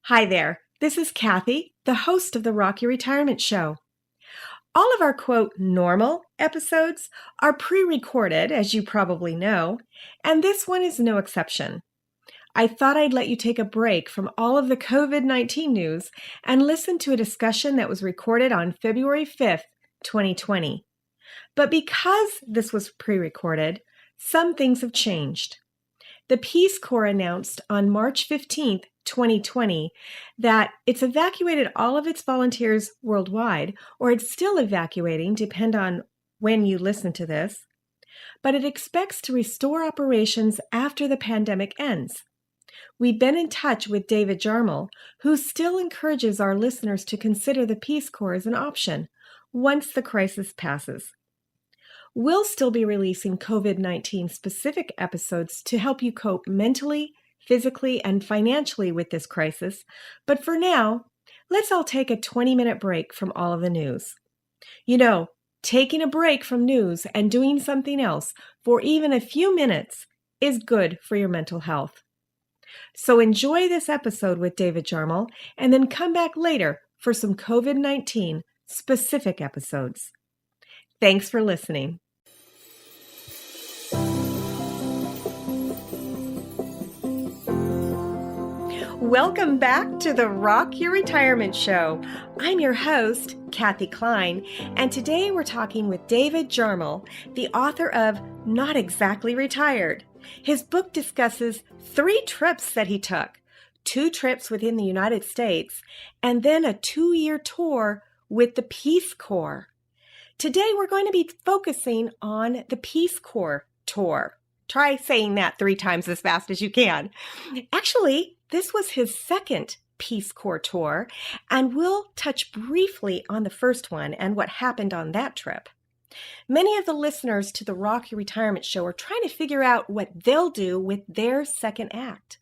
Hi there, this is Kathy, the host of the Rocky Retirement Show. All of our quote normal episodes are pre-recorded, as you probably know, and this one is no exception. I thought I'd let you take a break from all of the COVID-19 news and listen to a discussion that was recorded on February 5th, 2020. But because this was pre-recorded, some things have changed. The Peace Corps announced on March 15th, 2020, that it's evacuated all of its volunteers worldwide, or it's still evacuating, depend on when you listen to this, but it expects to restore operations after the pandemic ends. We've been in touch with David Jarmul, who still encourages our listeners to consider the Peace Corps as an option once the crisis passes. We'll still be releasing COVID-19 specific episodes to help you cope mentally, physically, and financially with this crisis. But for now, let's all take a 20-minute break from all of the news. You know, taking a break from news and doing something else for even a few minutes is good for your mental health. So enjoy this episode with David Jarmul and then come back later for some COVID-19 specific episodes. Thanks for listening. Welcome back to the Rock Your Retirement Show. I'm your host, Kathy Klein, and today we're talking with David Jarmul, the author of Not Exactly Retired. His book discusses 3 trips that he took, 2 trips within the United States, and then a 2-year tour with the Peace Corps. Today we're going to be focusing on the Peace Corps tour. Try saying that 3 times as fast as you can. Actually, this was his second Peace Corps tour, and we'll touch briefly on the first one and what happened on that trip. Many of the listeners to the Rock Your Retirement Show are trying to figure out what they'll do with their second act.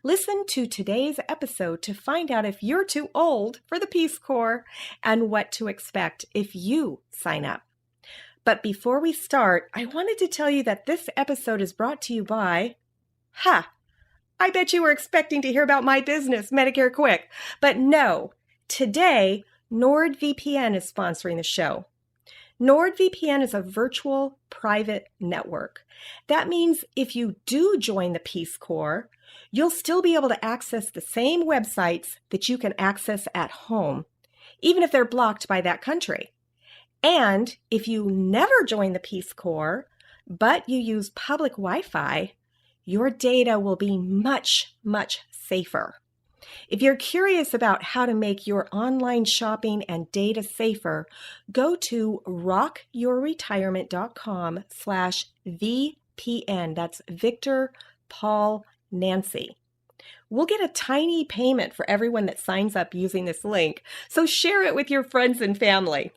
Listen to today's episode to find out if you're too old for the Peace Corps and what to expect if you sign up. But before we start, I wanted to tell you that this episode is brought to you by, I bet you were expecting to hear about my business, Medicare Quick. But no, today, NordVPN is sponsoring the show. NordVPN is a virtual private network. That means if you do join the Peace Corps, you'll still be able to access the same websites that you can access at home, even if they're blocked by that country. And if you never join the Peace Corps, but you use public Wi-Fi, your data will be much, much safer. If you're curious about how to make your online shopping and data safer, go to rockyourretirement.com/VPN. That's Victor, Paul, Nancy. We'll get a tiny payment for everyone that signs up using this link, so share it with your friends and family.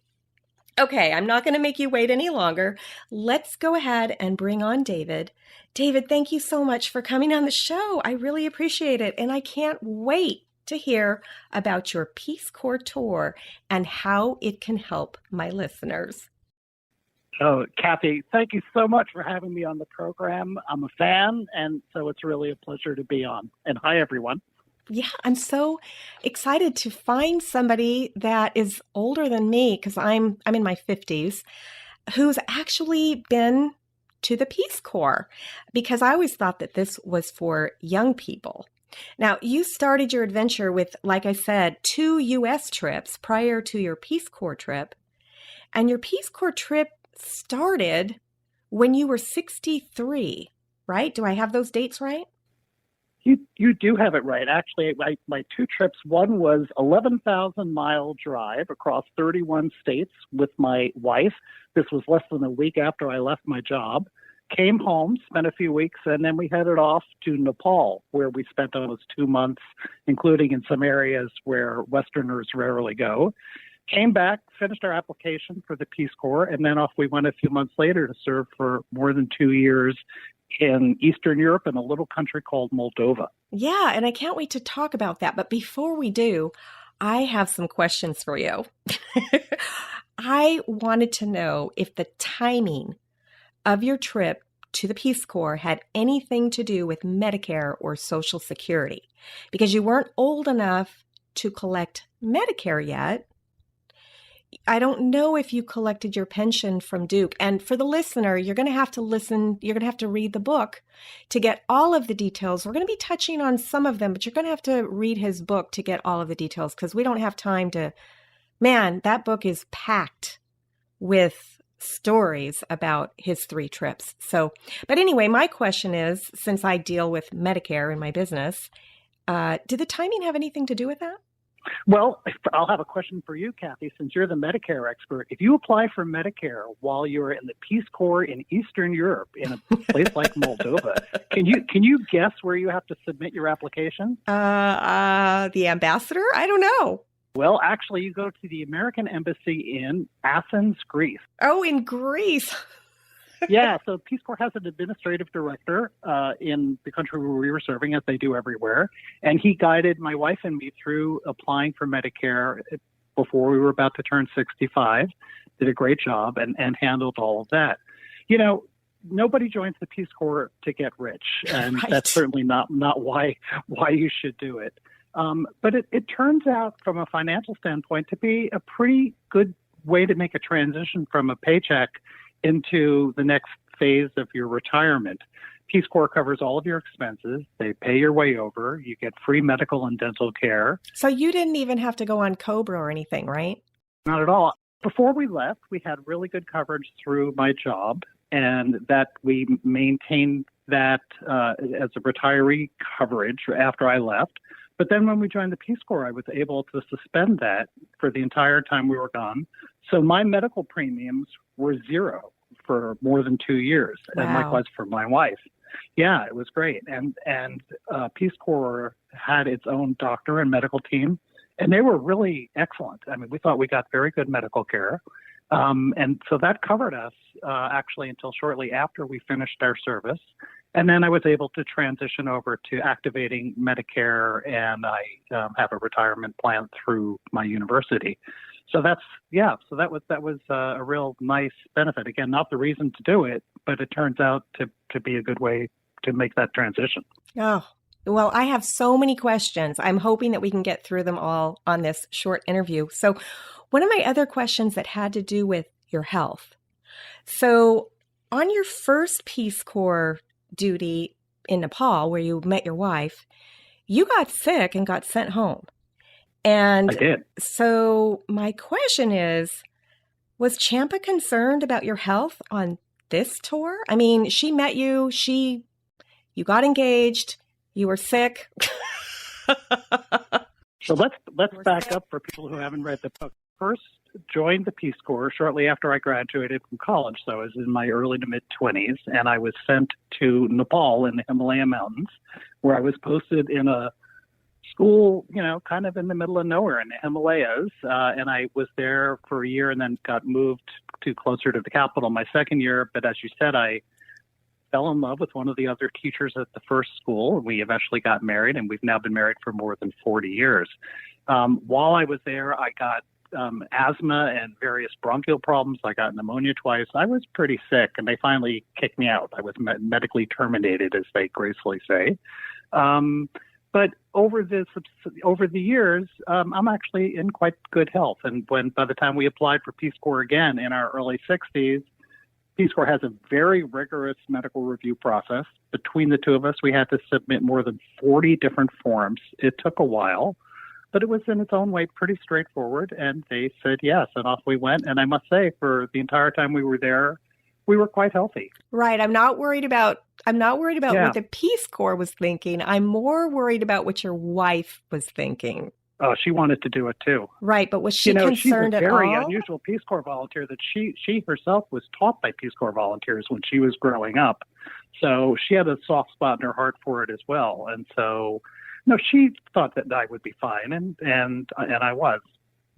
Okay, I'm not going to make you wait any longer. Let's go ahead and bring on David. David, thank you so much for coming on the show. I really appreciate it, and I can't wait to hear about your Peace Corps tour and how it can help my listeners. Oh, Kathy, thank you so much for having me on the program. I'm a fan, and so it's really a pleasure to be on. And hi, everyone. Yeah, I'm so excited to find somebody that is older than me, because I'm in my 50s, who's actually been to the Peace Corps, because I always thought that this was for young people. Now, you started your adventure with, like I said, 2 U.S. trips prior to your Peace Corps trip, and your Peace Corps trip started when you were 63, right? Do I have those dates right? You do have it right. Actually, my 2 trips, one was 11,000-mile drive across 31 states with my wife. This was less than a week after I left my job. Came home, spent a few weeks, and then we headed off to Nepal, where we spent almost 2 months, including in some areas where Westerners rarely go. Came back, finished our application for the Peace Corps, and then off we went a few months later to serve for more than 2 years in Eastern Europe in a little country called Moldova. Yeah, and I can't wait to talk about that. But before we do, I have some questions for you. I wanted to know if the timing of your trip to the Peace Corps had anything to do with Medicare or Social Security, because you weren't old enough to collect Medicare yet. I don't know if you collected your pension from Duke. And for the listener, you're going to have to listen. You're going to have to read the book to get all of the details. We're going to be touching on some of them, but you're going to have to read his book to get all of the details, because we don't have time to. Man, that book is packed with stories about his 3 trips. So, but anyway, my question is, since I deal with Medicare in my business, did the timing have anything to do with that? Well, I'll have a question for you, Kathy, since you're the Medicare expert. If you apply for Medicare while you're in the Peace Corps in Eastern Europe, in a place like Moldova, can you guess where you have to submit your application? The ambassador? I don't know. Well, actually, you go to the American Embassy in Athens, Greece. Oh, in Greece. Yeah, so Peace Corps has an administrative director in the country where we were serving, as they do everywhere. And he guided my wife and me through applying for Medicare before we were about to turn 65, did a great job, and handled all of that. You know, nobody joins the Peace Corps to get rich, and Right. That's certainly not why you should do it. But it turns out, from a financial standpoint, to be a pretty good way to make a transition from a paycheck into the next phase of your retirement. Peace Corps covers all of your expenses. They pay your way over. You get free medical and dental care. So you didn't even have to go on COBRA or anything, right? Not at all. Before we left, we had really good coverage through my job, and that we maintained that as a retiree coverage after I left. But then when we joined the Peace Corps, I was able to suspend that for the entire time we were gone. So my medical premiums were zero for more than 2 years, Wow. and likewise for my wife. Yeah, it was great. And Peace Corps had its own doctor and medical team, and they were really excellent. I mean, we thought we got very good medical care. And so that covered us actually until shortly after we finished our service. And then I was able to transition over to activating Medicare, and I have a retirement plan through my university. So that was a real nice benefit. Again, not the reason to do it, but it turns out to be a good way to make that transition. Oh, well, I have so many questions. I'm hoping that we can get through them all on this short interview. So one of my other questions that had to do with your health. So on your first Peace Corps duty in Nepal, where you met your wife, you got sick and got sent home. And I did. So my question is, was Champa concerned about your health on this tour? I mean, she met you, you got engaged, you were sick. So let's back up for people who haven't read the book. First, joined the Peace Corps shortly after I graduated from college. So I was in my early to mid-20s, and I was sent to Nepal in the Himalaya Mountains, where I was posted in a school, kind of in the middle of nowhere in the Himalayas. And I was there for a year and then got moved to closer to the capital my second year. But as you said, I fell in love with one of the other teachers at the first school. We eventually got married, and we've now been married for more than 40 years. While I was there, I got asthma and various bronchial problems. I got pneumonia twice. I was pretty sick, and they finally kicked me out. I was medically terminated, as they gracefully say. But over the years, I'm actually in quite good health. And by the time we applied for Peace Corps again in our early 60s, Peace Corps has a very rigorous medical review process. Between the two of us, we had to submit more than 40 different forms. It took a while, but it was in its own way pretty straightforward. And they said yes, and off we went. And I must say, for the entire time we were there, we were quite healthy. Right. I'm not worried about Yeah. what the Peace Corps was thinking. I'm more worried about what your wife was thinking. Oh, she wanted to do it too. Right, but was she concerned at all? She's a very unusual Peace Corps volunteer that she herself was taught by Peace Corps volunteers when she was growing up. So she had a soft spot in her heart for it as well. And so, she thought that I would be fine, and I was.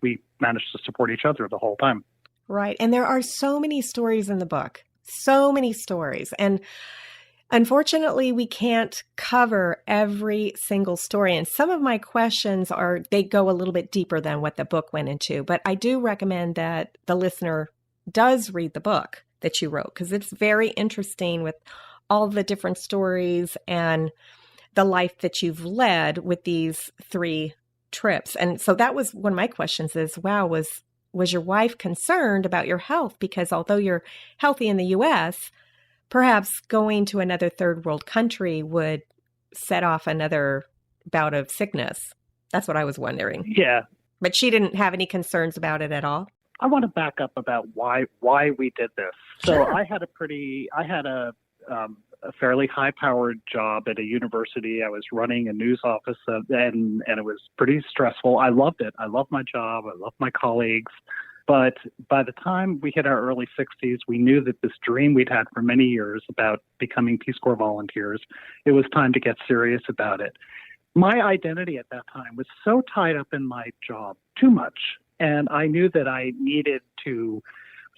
We managed to support each other the whole time. Right, and there are so many stories in the book, so many stories, and unfortunately, we can't cover every single story. And some of my questions they go a little bit deeper than what the book went into. But I do recommend that the listener does read the book that you wrote, because it's very interesting with all the different stories and the life that you've led with these 3 trips. And so that was one of my questions is, wow, was your wife concerned about your health? Because although you're healthy in the U.S., perhaps going to another third world country would set off another bout of sickness. That's what I was wondering. Yeah. But she didn't have any concerns about it at all? I want to back up about why we did this. So Sure. I had a fairly high-powered job at a university. I was running a news office, and it was pretty stressful. I loved it. I loved my job. I loved my colleagues. But by the time we hit our early 60s, we knew that this dream we'd had for many years about becoming Peace Corps volunteers, it was time to get serious about it. My identity at that time was so tied up in my job, too much. And I knew that I needed to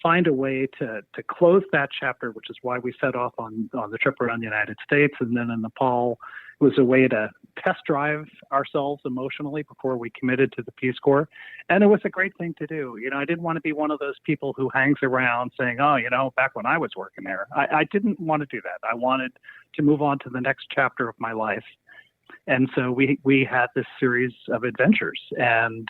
find a way to close that chapter, which is why we set off on the trip around the United States. And then in Nepal, it was a way to test drive ourselves emotionally before we committed to the Peace Corps. And it was a great thing to do. You know, I didn't want to be one of those people who hangs around saying, oh, you know, back when I was working there. I didn't want to do that. I wanted to move on to the next chapter of my life. And so we had this series of adventures, and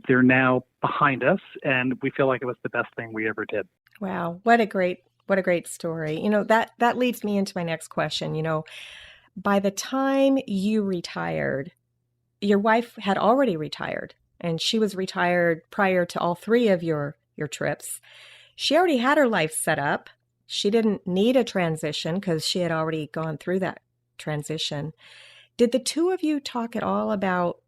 they're now behind us, and we feel like it was the best thing we ever did. Wow, what a great story. You know, that leads me into my next question. You know, by the time you retired, your wife had already retired, and she was retired prior to all 3 of your trips. She already had her life set up. She didn't need a transition because she had already gone through that transition. Did the 2 of you talk at all about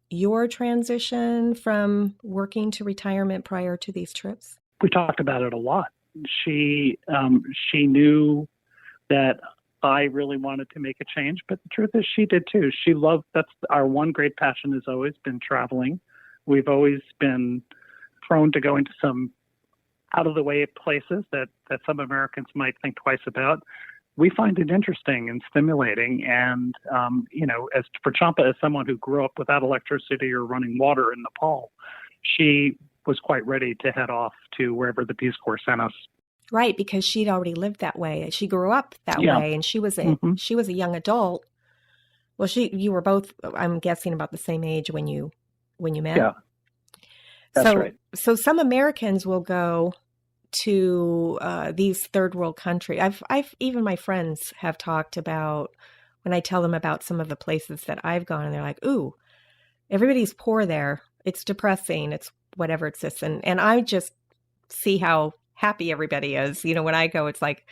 your transition from working to retirement prior to these trips? We talked about it a lot. She knew that I really wanted to make a change, but the truth is she did too. That's our one great passion has always been traveling. We've always been prone to going to some out of the way places that some Americans might think twice about. We find it interesting and stimulating. And, you know, as for Champa, as someone who grew up without electricity or running water in Nepal, she was quite ready to head off to wherever the Peace Corps sent us. Right, because she'd already lived that way. She grew up that way, and she was a young adult. Well, you were both, I'm guessing, about the same age when you met. Yeah, that's right. So some Americans will go to these third world countries. I've even my friends have talked about when I tell them about some of the places that I've gone, and they're like, "Ooh, everybody's poor there. It's depressing. It's whatever it's this." And I just see how happy everybody is. You know, when I go, it's like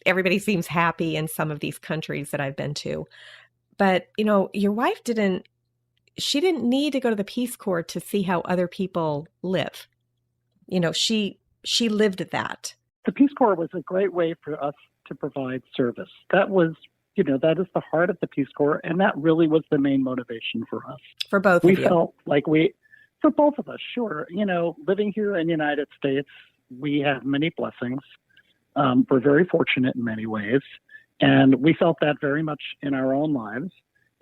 everybody seems happy in some of these countries that I've been to. But, you know, your wife didn't need to go to the Peace Corps to see how other people live. You know, she lived that. The Peace Corps was a great way for us to provide service. That was, you know, that is the heart of the Peace Corps, and that really was the main motivation for us. For both of you. We felt like for both of us, sure. You know, living here in the United States, we have many blessings. We're very fortunate in many ways, and we felt that very much in our own lives.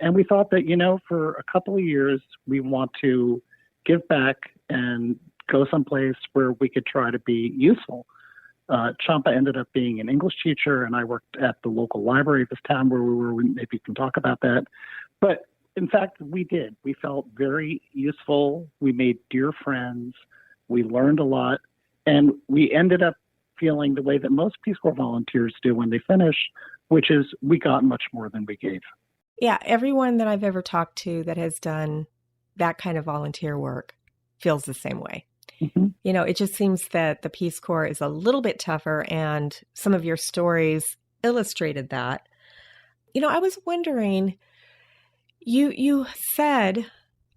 And we thought that, you know, for a couple of years, we want to give back and go someplace where we could try to be useful. Champa ended up being an English teacher, and I worked at the local library of this town where we were. Maybe you can talk about that. But in fact, we did. We felt very useful. We made dear friends. We learned a lot. And we ended up feeling the way that most Peace Corps volunteers do when they finish, which is we got much more than we gave. Yeah, everyone that I've ever talked to that has done that kind of volunteer work feels the same way. Mm-hmm. You know, it just seems that the Peace Corps is a little bit tougher, and some of your stories illustrated that. You know, I was wondering, you said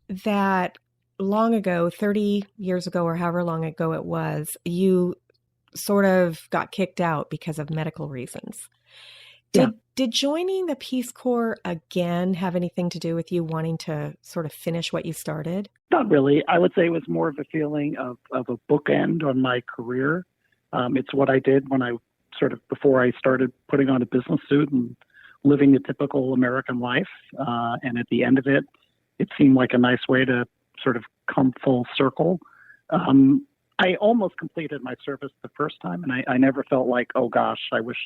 that long ago, 30 years ago or however long ago it was, you sort of got kicked out because of medical reasons. Did joining the Peace Corps again have anything to do with you wanting to sort of finish what you started? Not really. I would say it was more of a feeling of a bookend on my career. It's what I did when I before I started putting on a business suit and living the typical American life. And at the end of it, it seemed like a nice way to sort of come full circle. I almost completed my service the first time, and I never felt like, oh gosh, I wish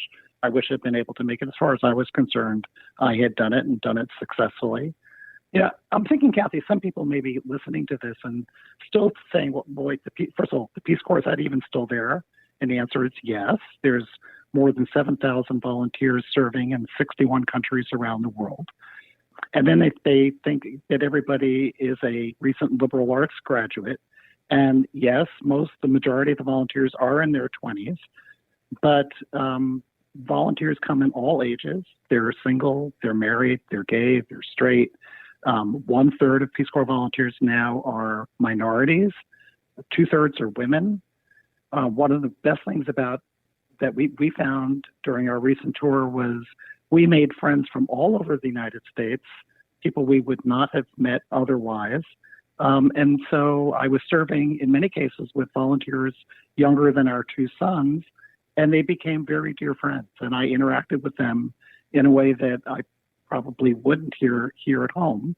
I'd been able to make it. As far as I was concerned, I had done it and done it successfully. Yeah, I'm thinking, Kathy, some people may be listening to this and still saying, well, boy, first of all, the Peace Corps, is that even still there? And the answer is yes. There's more than 7,000 volunteers serving in 61 countries around the world. And then they think that everybody is a recent liberal arts graduate. And yes, the majority of the volunteers are in their 20s, but volunteers come in all ages. They're single, they're married, they're gay, they're straight. 1/3 of Peace Corps volunteers now are minorities. 2/3 are women. One of the best things about that we found during our recent tour was we made friends from all over the United States, people we would not have met otherwise. And so I was serving in many cases with volunteers younger than our two sons, and they became very dear friends. And I interacted with them in a way that I probably wouldn't here at home.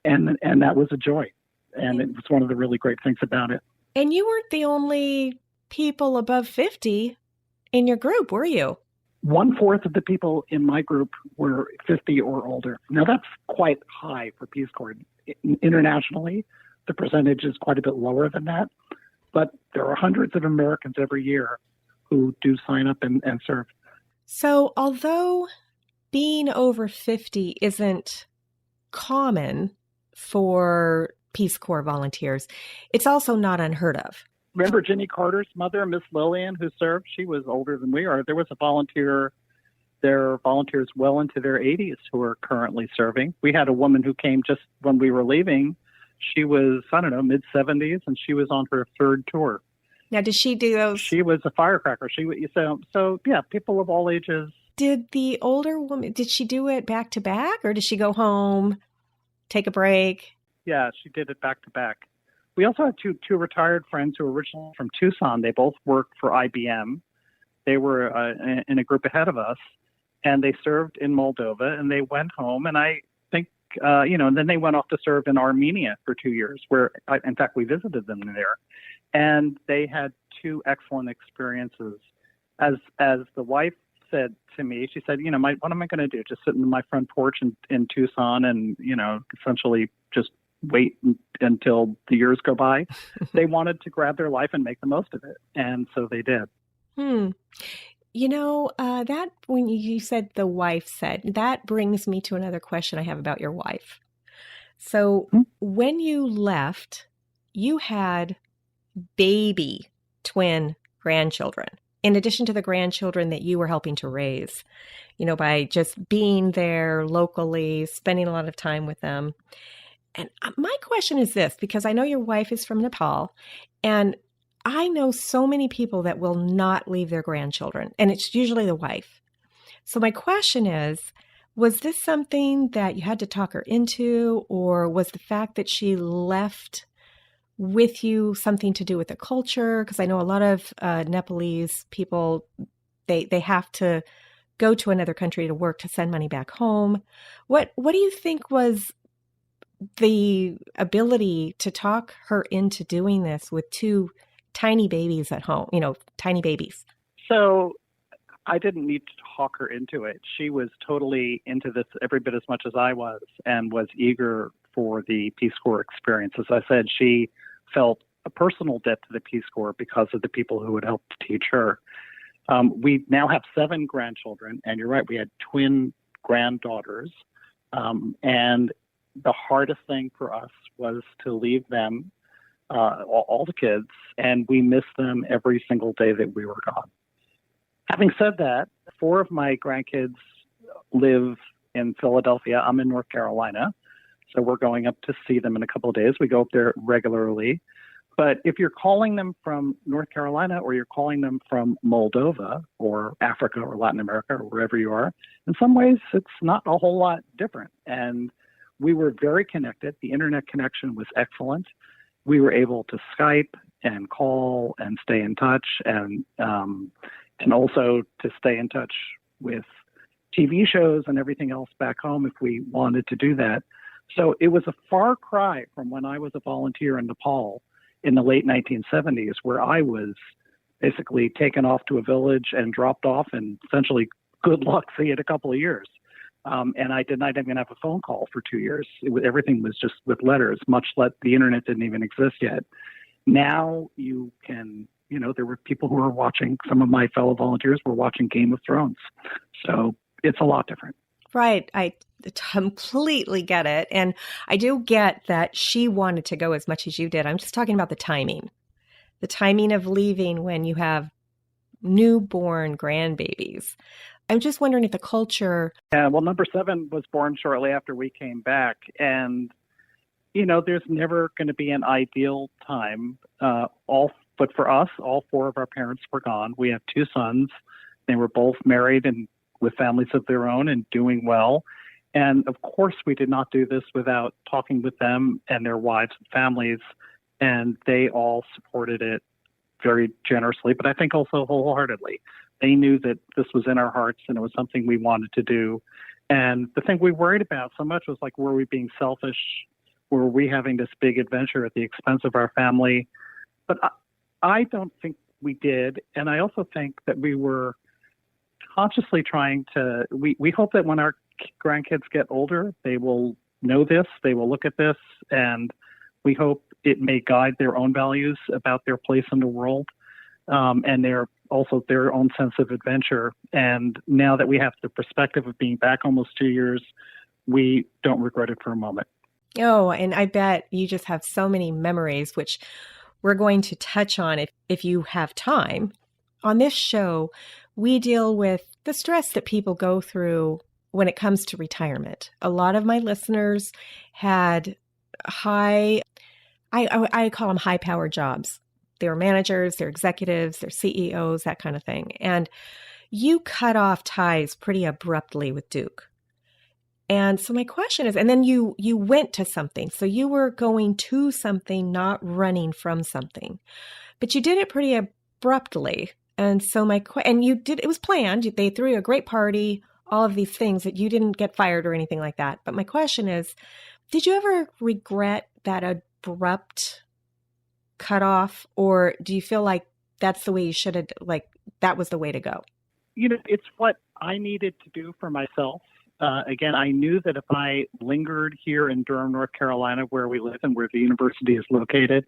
And that was a joy. And it was one of the really great things about it. And you weren't the only people above 50 in your group, were you? 1/4 of the people in my group were 50 or older. Now, that's quite high for Peace Corps. Internationally, the percentage is quite a bit lower than that. But there are hundreds of Americans every year who do sign up and serve. So although being over 50 isn't common for Peace Corps volunteers, it's also not unheard of. Remember Jimmy Carter's mother, Miss Lillian, who served? She was older than we are. There was a volunteer. There are volunteers well into their 80s who are currently serving. We had a woman who came just when we were leaving. She was, mid-70s, and she was on her 3rd tour. Now, did she do those? She was a firecracker. So yeah, people of all ages. Did the older woman, did she do it back to back, or did she go home, take a break? Yeah, she did it back to back. We also had two retired friends who were originally from Tucson. They both worked for IBM. They were in a group ahead of us, and they served in Moldova, and they went home. And I think, and then they went off to serve in Armenia for 2 years, where, in fact, we visited them there. And they had 2 excellent experiences. As the wife said to me, she said, what am I going to do? Just sit in my front porch in Tucson and, essentially just wait until the years go by. They wanted to grab their life and make the most of it. And so they did. That when you said the wife said, that brings me to another question I have about your wife. So when you left, you had baby twin grandchildren, in addition to the grandchildren that you were helping to raise, by just being there locally, spending a lot of time with them. And my question is this, because I know your wife is from Nepal, and I know so many people that will not leave their grandchildren, and it's usually the wife. So my question is, was this something that you had to talk her into, or was the fact that she left with you something to do with the culture? Because I know a lot of Nepalese people, they have to go to another country to work to send money back home. What do you think was the ability to talk her into doing this with 2 tiny babies at home, tiny babies? So I didn't need to talk her into it. She was totally into this every bit as much as I was, and was eager for the Peace Corps experience. As I said, she felt a personal debt to the Peace Corps because of the people who had helped teach her. We now have 7 grandchildren, and you're right, we had twin granddaughters. And the hardest thing for us was to leave them, all the kids, and we miss them every single day that we were gone. Having said that, 4 of my grandkids live in Philadelphia. I'm in North Carolina, so we're going up to see them in a couple of days. We go up there regularly. But if you're calling them from North Carolina, or you're calling them from Moldova or Africa or Latin America or wherever you are, in some ways it's not a whole lot different. And we were very connected. The internet connection was excellent. We were able to Skype and call and stay in touch, and also to stay in touch with TV shows and everything else back home if we wanted to do that. So it was a far cry from when I was a volunteer in Nepal. in the late 1970s, where I was basically taken off to a village and dropped off, and essentially, good luck, see you in a couple of years. And I did not even have a phone call for 2 years. Everything was just with letters, much less the internet didn't even exist yet. Now you can, there were people who were watching, some of my fellow volunteers were watching Game of Thrones. So it's a lot different. Right. I completely get it. And I do get that she wanted to go as much as you did. I'm just talking about the timing of leaving when you have newborn grandbabies. I'm just wondering if the culture... Yeah, well, number 7 was born shortly after we came back. And, there's never going to be an ideal time. But for us, all 4 of our parents were gone. We have 2 sons. They were both married and with families of their own and doing well. And of course, we did not do this without talking with them and their wives and families. And they all supported it very generously, but I think also wholeheartedly. They knew that this was in our hearts and it was something we wanted to do. And the thing we worried about so much was were we being selfish? Were we having this big adventure at the expense of our family? But I don't think we did. And I also think that we were consciously trying to, we hope that when our grandkids get older, they will know this, they will look at this, and we hope it may guide their own values about their place in the world, and their own sense of adventure. And now that we have the perspective of being back almost 2 years, we don't regret it for a moment. Oh, and I bet you just have so many memories, which we're going to touch on if you have time. On this show, we deal with the stress that people go through when it comes to retirement. A lot of my listeners had I call them high-powered jobs. They were managers, they're executives, they're CEOs, that kind of thing. And you cut off ties pretty abruptly with Duke. And so my question is, and then you went to something. So you were going to something, not running from something. But you did it pretty abruptly. And so it was planned. They threw you a great party, all of these things, that you didn't get fired or anything like that. But my question is, did you ever regret that abrupt cutoff, or do you feel like that's the way you should have, that was the way to go? It's what I needed to do for myself. Again, I knew that if I lingered here in Durham, North Carolina, where we live and where the university is located,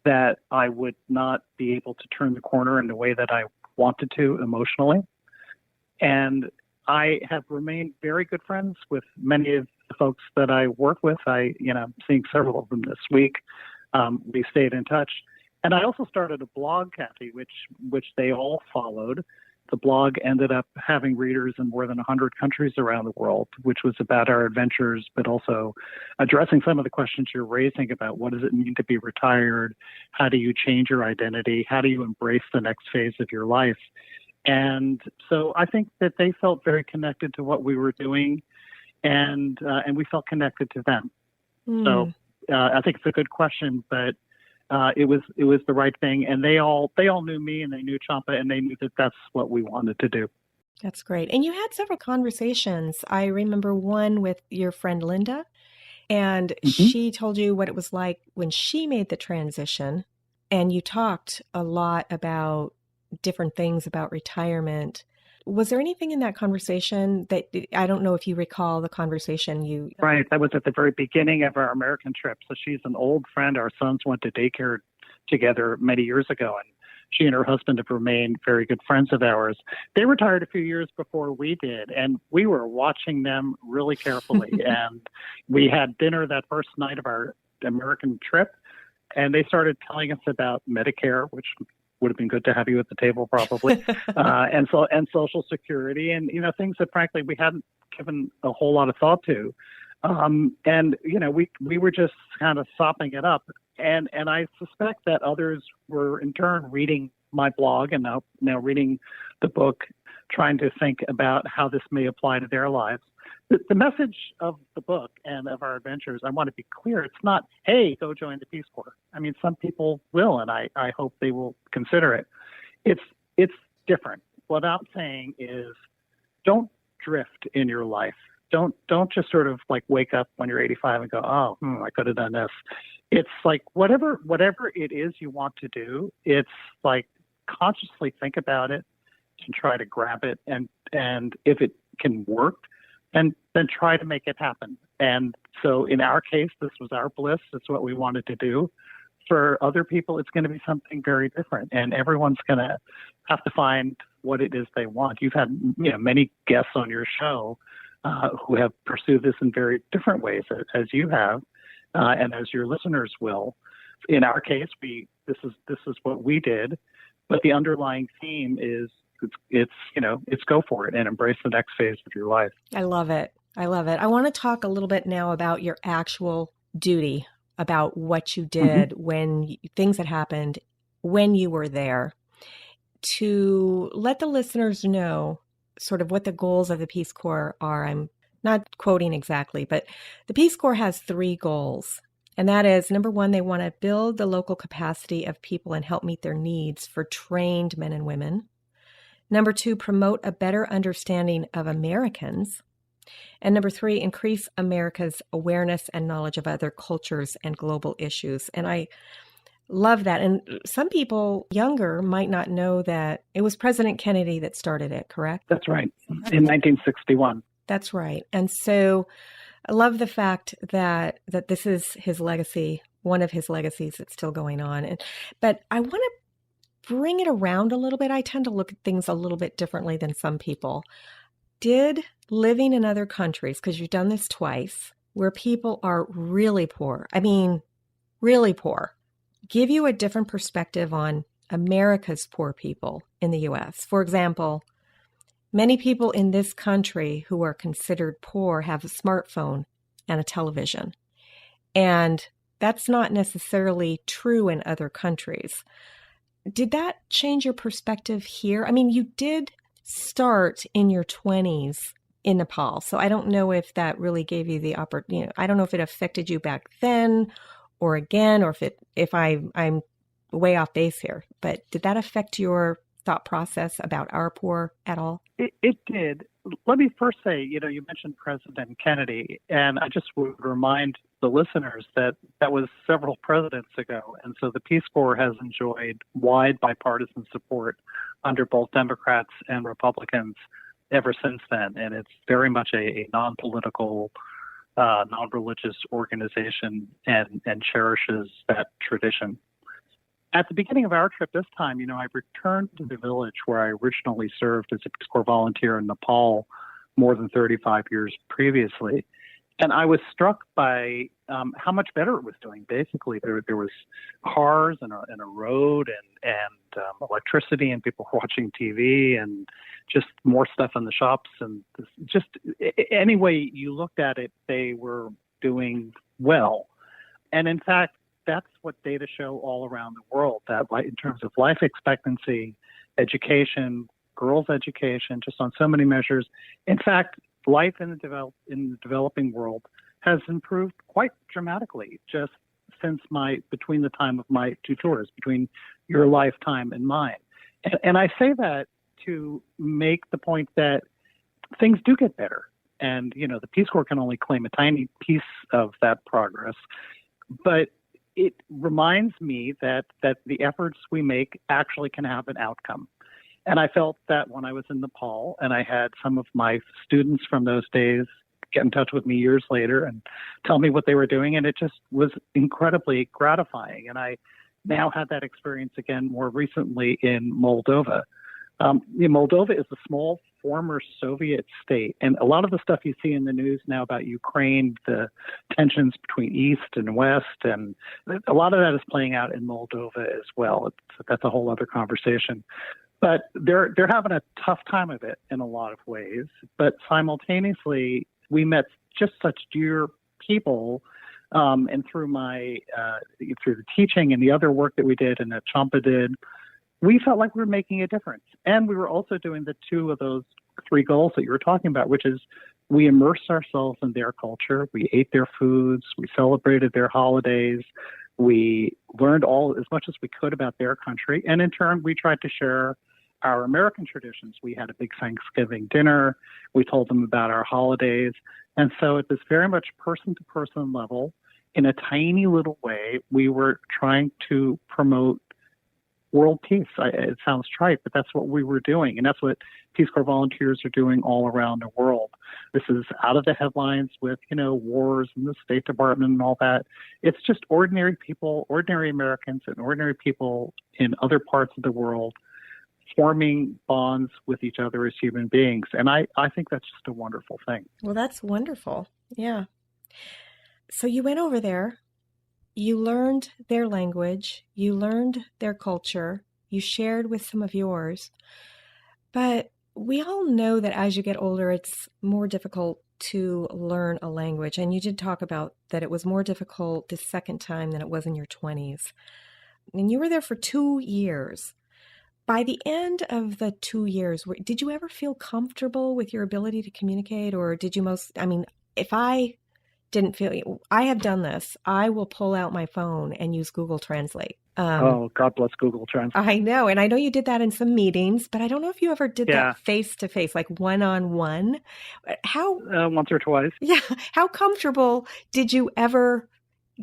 that I would not be able to turn the corner in the way that I wanted to emotionally. And I have remained very good friends with many of the folks that I work with. I'm seeing several of them this week. We stayed in touch. And I also started a blog, Kathy, which they all followed. The blog ended up having readers in more than 100 countries around the world, which was about our adventures, but also addressing some of the questions you're raising about what does it mean to be retired? How do you change your identity? How do you embrace the next phase of your life? And so I think that they felt very connected to what we were doing, and we felt connected to them. So I think it's a good question, but it was the right thing, and they all knew me, and they knew Champa, and they knew that that's what we wanted to do. That's great. And you had several conversations. I remember one with your friend Linda, and she told you what it was like when she made the transition, and you talked a lot about different things about retirement. Was there anything in that conversation that, I don't know if you recall the conversation you... Right. That was at the very beginning of our American trip. So she's an old friend. Our sons went to daycare together many years ago, and she and her husband have remained very good friends of ours. They retired a few years before we did, and we were watching them really carefully. And we had dinner that first night of our American trip, and they started telling us about Medicare, which would have been good to have you at the table probably, and Social Security, and things that frankly we hadn't given a whole lot of thought to, and we were just kind of sopping it up, and I suspect that others were in turn reading my blog and now reading the book, trying to think about how this may apply to their lives. The message of the book and of our adventures, I want to be clear, it's not, hey, go join the Peace Corps. I mean, some people will, and I hope they will consider it. It's different. What I'm saying is don't drift in your life. don't just sort of like wake up when you're 85 and go, oh, I could have done this. It's like whatever it is you want to do, it's like consciously think about it and try to grab it, and if it can work, then try to make it happen. And so in our case, this was our bliss. It's what we wanted to do. For other people, it's going to be something very different, and everyone's going to have to find what it is they want. You've had many guests on your show who have pursued this in very different ways, as you have, and as your listeners will. In our case, this is what we did, but the underlying theme is it's go for it and embrace the next phase of your life. I love it. I want to talk a little bit now about your actual duty, about what you did when things that happened when you were there, to let the listeners know sort of what the goals of the Peace Corps are. I'm not quoting exactly, but the Peace Corps has 3 goals. And that is, number 1, they want to build the local capacity of people and help meet their needs for trained men and women. Number 2, promote a better understanding of Americans. And number 3, increase America's awareness and knowledge of other cultures and global issues. And I love that. And some people younger might not know that it was President Kennedy that started it, correct? That's right. In 1961. That's right. And so I love the fact that this is his legacy, one of his legacies that's still going on. But I want to bring it around a little bit. I tend to look at things a little bit differently than some people. Did living in other countries, because you've done this twice, where people are really poor, really poor, give you a different perspective on America's poor people in the U.S.? For example, many people in this country who are considered poor have a smartphone and a television. And that's not necessarily true in other countries. Did that change your perspective here? You did start in your 20s in Nepal, so I don't know if that really gave you the opportunity. I don't know if it affected you back then or again, or if I'm way off base here. But did that affect your thought process about our poor at all? It did. Let me first say, you mentioned President Kennedy, and I just would remind the listeners that was several presidents ago. And so the Peace Corps has enjoyed wide bipartisan support under both Democrats and Republicans ever since then. And it's very much a non-political, non-religious organization and cherishes that tradition. At the beginning of our trip this time, I returned to the village where I originally served as a Peace Corps volunteer in Nepal more than 35 years previously. And I was struck by how much better it was doing. Basically, there was cars and a road and electricity, and people were watching TV, and just more stuff in the shops. And just any way you looked at it, they were doing well. And in fact, that's what data show all around the world, that in terms of life expectancy, education, girls' education, just on so many measures. In fact, life in the developing world has improved quite dramatically just since between the time of my 2 tours, between your lifetime and mine. And I say that to make the point that things do get better. And, the Peace Corps can only claim a tiny piece of that progress. But it reminds me that the efforts we make actually can have an outcome. And I felt that when I was in Nepal, and I had some of my students from those days get in touch with me years later and tell me what they were doing, and it just was incredibly gratifying. And I now had that experience again more recently in Moldova. Moldova is a small former Soviet state, and a lot of the stuff you see in the news now about Ukraine, the tensions between East and West, and a lot of that is playing out in Moldova as well. That's a whole other conversation. But they're having a tough time of it in a lot of ways. But simultaneously, we met just such dear people, and through the teaching and the other work that we did and that Champa did, we felt like we were making a difference. And we were also doing the 2 of those 3 goals that you were talking about, which is we immersed ourselves in their culture. We ate their foods. We celebrated their holidays. We learned as much as we could about their country. And in turn, we tried to share our American traditions. We had a big Thanksgiving dinner. We told them about our holidays. And so at this very much person-to-person level, in a tiny little way, we were trying to promote world peace. It sounds trite, but that's what we were doing. And that's what Peace Corps volunteers are doing all around the world. This is out of the headlines with, wars and the State Department and all that. It's just ordinary people, ordinary Americans and ordinary people in other parts of the world forming bonds with each other as human beings. And I think that's just a wonderful thing. Well, that's wonderful. Yeah. So you went over there, you learned their language, you learned their culture, you shared with some of yours. But we all know that as you get older, it's more difficult to learn a language. And you did talk about that it was more difficult the second time than it was in your 20s. And you were there for 2 years. By the end of the 2 years, did you ever feel comfortable with your ability to communicate? Or did you if I didn't feel, I have done this, I will pull out my phone and use Google Translate. God bless Google Translate. I know. And I know you did that in some meetings, but I don't know if you ever did that face to face, like one-on-one. How? Once or twice. Yeah. How comfortable did you ever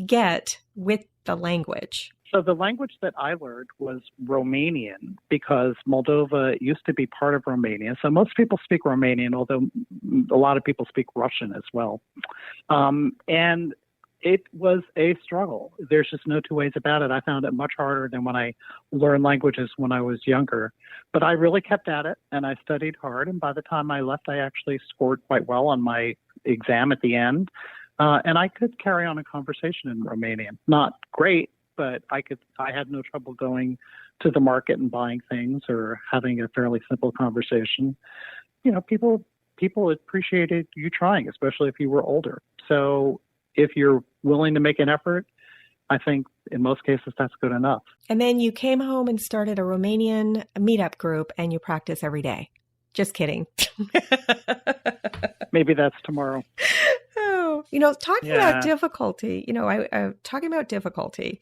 get with the language? So the language that I learned was Romanian because Moldova used to be part of Romania. So most people speak Romanian, although a lot of people speak Russian as well. And it was a struggle. There's just no two ways about it. I found it much harder than when I learned languages when I was younger. But I really kept at it, and I studied hard. And by the time I left, I actually scored quite well on my exam at the end. And I could carry on a conversation in Romanian. Not great, but I had no trouble going to the market and buying things or having a fairly simple conversation. People appreciated you trying, especially if you were older. So if you're willing to make an effort, I think in most cases that's good enough. And then you came home and started a Romanian meetup group and you practice every day. Just kidding. Maybe that's tomorrow. Talking about difficulty, talking about difficulty,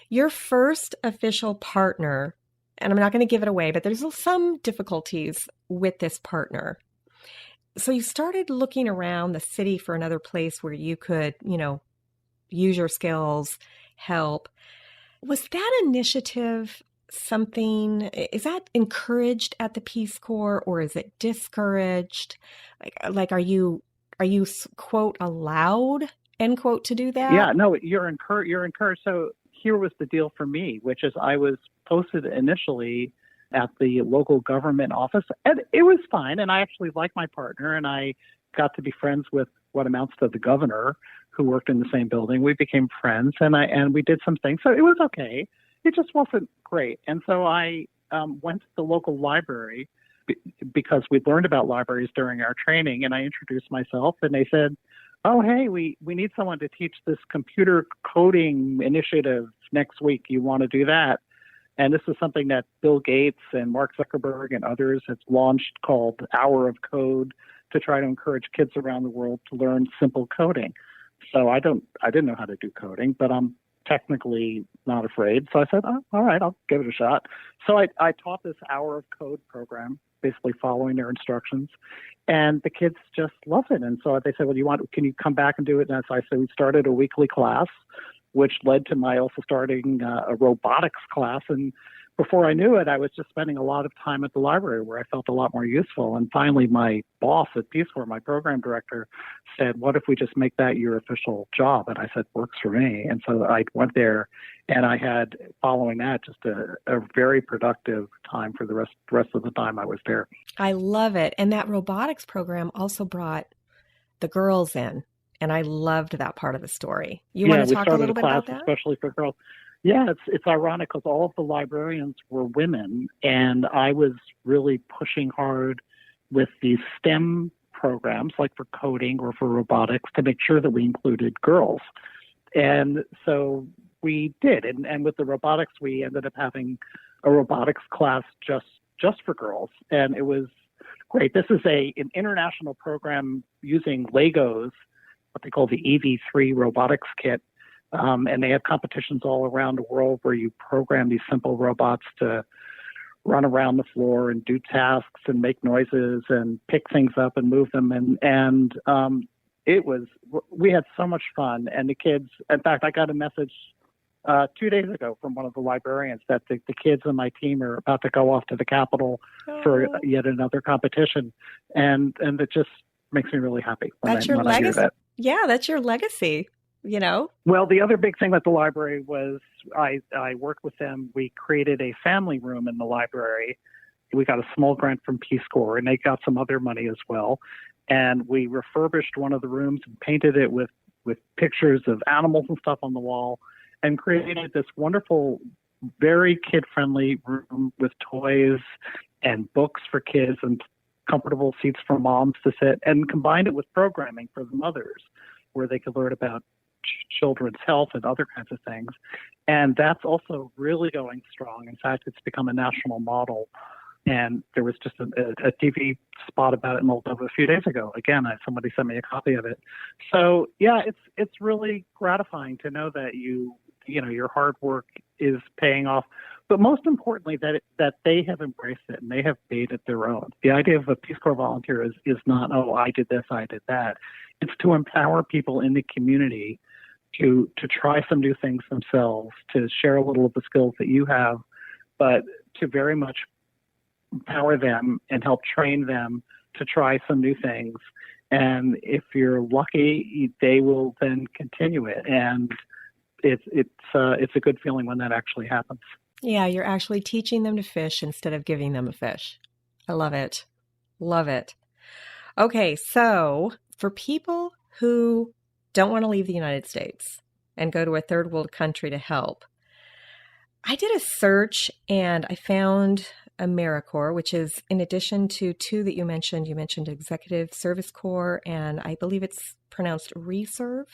your first official partner, and I'm not going to give it away, but there's some difficulties with this partner. So you started looking around the city for another place where you could, use your skills, help. Was that initiative is that encouraged at the Peace Corps or is it discouraged? Like, are you quote allowed end quote to do that? Yeah, no, you're encouraged. So here was the deal for me, which is I was posted initially at the local government office, and it was fine. And I actually liked my partner, and I got to be friends with what amounts to the governor, who worked in the same building. We became friends, and we did some things. So it was okay. It just wasn't great. And so I went to the local library because we'd learned about libraries during our training, and I introduced myself, and they said, "Oh, hey, we need someone to teach this computer coding initiative next week. You want to do that?" And this is something that Bill Gates and Mark Zuckerberg and others have launched called Hour of Code to try to encourage kids around the world to learn simple coding. So I didn't know how to do coding, but I'm technically not afraid. So I said, "Oh, all right, I'll give it a shot." So I taught this Hour of Code program, basically following their instructions, and the kids just loved it. And so they said, "Well, can you come back and do it?" And so I said, we started a weekly class, which led to my also starting a robotics class. And before I knew it, I was just spending a lot of time at the library where I felt a lot more useful. And finally, my boss at Peace Corps, my program director, said, "What if we just make that your official job?" And I said, "Works for me." And so I went there, and I had, following that, just a very productive time for the rest of the time I was there. I love it. And that robotics program also brought the girls in. And I loved that part of the story. You want to talk a little bit about that? Especially for girls. Yeah, it's ironic because all of the librarians were women, and I was really pushing hard with these STEM programs, like for coding or for robotics, to make sure that we included girls. And so we did. And with the robotics, we ended up having a robotics class just for girls, and it was great. This is an international program using Legos, what they call the EV3 robotics kit. And they have competitions all around the world where you program these simple robots to run around the floor and do tasks and make noises and pick things up and move them. We had so much fun. And the kids, in fact, I got a message 2 days ago from one of the librarians that the kids on my team are about to go off to the Capitol for yet another competition. And it just makes me really happy when I hear that. Yeah, that's your legacy, Well, the other big thing with the library was I worked with them. We created a family room in the library. We got a small grant from Peace Corps, and they got some other money as well. And we refurbished one of the rooms and painted it with pictures of animals and stuff on the wall, and created this wonderful, very kid-friendly room with toys and books for kids and comfortable seats for moms to sit, and combined it with programming for the mothers where they could learn about children's health and other kinds of things. And that's also really going strong. In fact, it's become a national model. And there was just a TV spot about it in Moldova a few days ago. Again, somebody sent me a copy of it. So yeah, it's really gratifying to know that your hard work is paying off. But most importantly, that they have embraced it and they have made it their own. The idea of a Peace Corps volunteer is not, oh, I did this, I did that. It's to empower people in the community to try some new things themselves, to share a little of the skills that you have, but to very much empower them and help train them to try some new things. And if you're lucky, they will then continue it. And it's a good feeling when that actually happens. Yeah, you're actually teaching them to fish instead of giving them a fish. I love it. Love it. Okay, so for people who don't want to leave the United States and go to a third world country to help, I did a search and I found AmeriCorps, which is in addition to two that you mentioned Executive Service Corps, and I believe it's pronounced Reserve.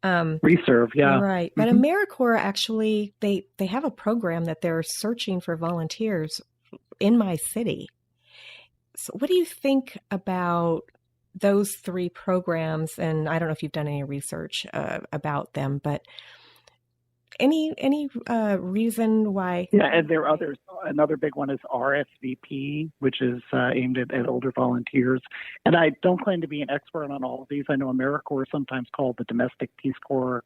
Reserve, yeah. Right. But AmeriCorps actually, they have a program that they're searching for volunteers in my city. So what do you think about those three programs? And I don't know if you've done any research about them, but any reason why? Yeah, and there are others. Another big one is RSVP, which is aimed at older volunteers. And I don't claim to be an expert on all of these. I know AmeriCorps is sometimes called the Domestic Peace Corps.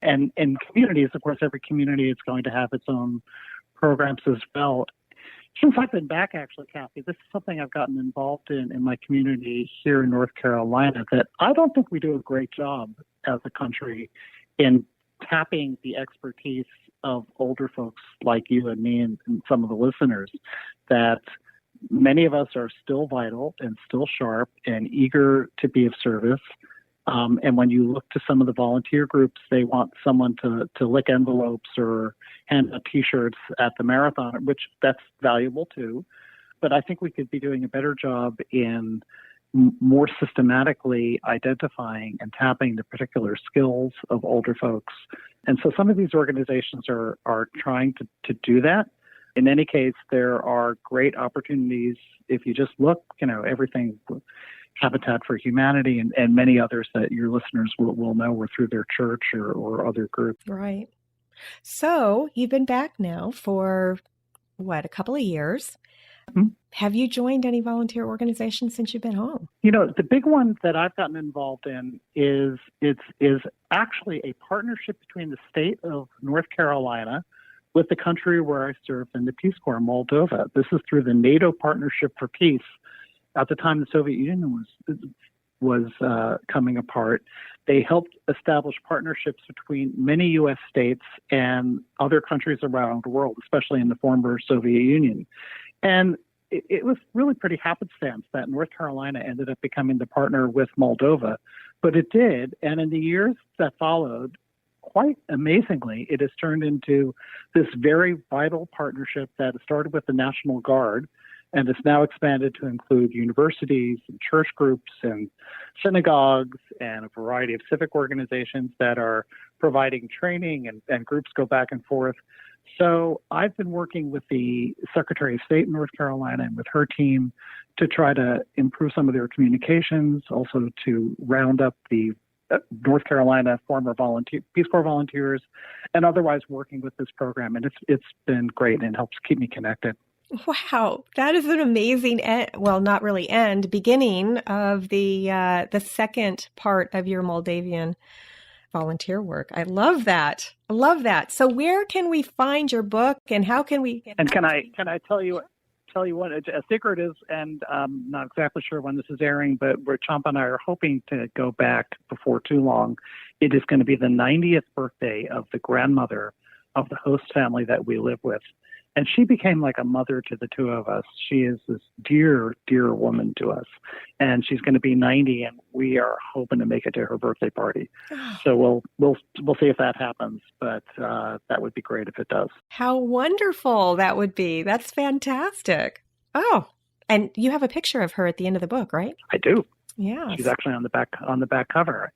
And in communities, of course, every community is going to have its own programs as well. Since I've been back, actually, Kathy, this is something I've gotten involved in my community here in North Carolina that I don't think we do a great job as a country in tapping the expertise of older folks like you and me and some of the listeners, that many of us are still vital and still sharp and eager to be of service. And when you look to some of the volunteer groups, they want someone to lick envelopes or hand out T-shirts at the marathon, which that's valuable too. But I think we could be doing a better job in more systematically identifying and tapping the particular skills of older folks. And so some of these organizations are trying to do that. In any case, there are great opportunities. If you just look, everything, Habitat for Humanity and many others that your listeners will know were through their church or other groups. Right. So you've been back now for, a couple of years. Mm-hmm. Have you joined any volunteer organizations since you've been home? The big one that I've gotten involved in is actually a partnership between the state of North Carolina with the country where I served in the Peace Corps, Moldova. This is through the NATO Partnership for Peace. At the time, the Soviet Union was coming apart. They helped establish partnerships between many U.S. states and other countries around the world, especially in the former Soviet Union. And it was really pretty happenstance that North Carolina ended up becoming the partner with Moldova. But it did, and in the years that followed, quite amazingly, it has turned into this very vital partnership that started with the National Guard, and it's now expanded to include universities and church groups and synagogues and a variety of civic organizations that are providing training, and groups go back and forth. So I've been working with the Secretary of State in North Carolina and with her team to try to improve some of their communications, also to round up the North Carolina former Peace Corps volunteers, and otherwise working with this program. And it's been great and helps keep me connected. Wow, that is an amazing well, not really beginning of the second part of your Moldavian volunteer work. I love that. I love that. So where can we find your book and how can we And can I tell you what a secret is, and I'm not exactly sure when this is airing, but Champa and I are hoping to go back before too long. It is going to be the 90th birthday of the grandmother of the host family that we live with. And she became like a mother to the two of us. She is this dear, dear woman to us. And she's going to be 90, and we are hoping to make it to her birthday party. So we'll see if that happens, but that would be great if it does. How wonderful that would be. That's fantastic. Oh, and you have a picture of her at the end of the book, right? I do. Yeah. She's actually on the back cover.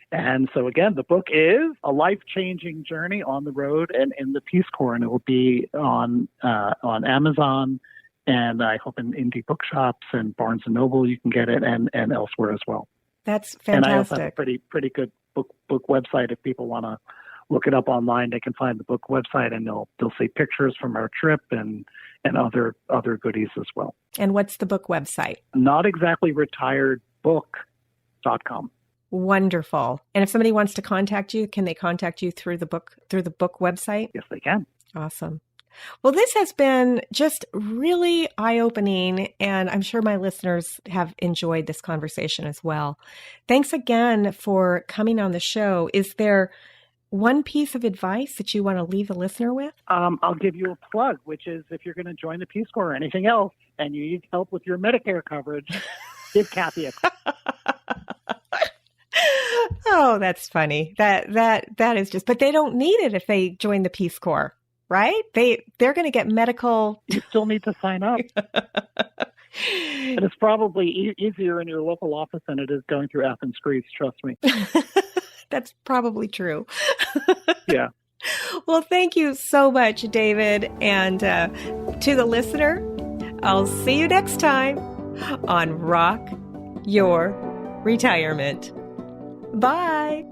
And so again, the book is a life-changing journey on the road and in the Peace Corps, and it will be on Amazon, and I hope in indie bookshops and Barnes and Noble you can get it, and elsewhere as well. That's fantastic. And I also have a pretty good book website. If people want to look it up online, they can find the book website, and they'll see pictures from our trip and other goodies as well. And what's the book website? NotExactlyRetiredBook.com. Wonderful. And if somebody wants to contact you, can they contact you through the book website? Yes, they can. Awesome. Well, this has been just really eye-opening, and I'm sure my listeners have enjoyed this conversation as well. Thanks again for coming on the show. Is there one piece of advice that you want to leave the listener with? I'll give you a plug, which is if you're going to join the Peace Corps or anything else, and you need help with your Medicare coverage, give Kathy a call. Oh, that's funny. That is just, but they don't need it if they join the Peace Corps, right? They're going to get medical. You still need to sign up. And it's probably easier in your local office than it is going through Athens, Greece. Trust me. That's probably true. Yeah. Well, thank you so much, David. And to the listener, I'll see you next time on Rock Your Retirement. Bye.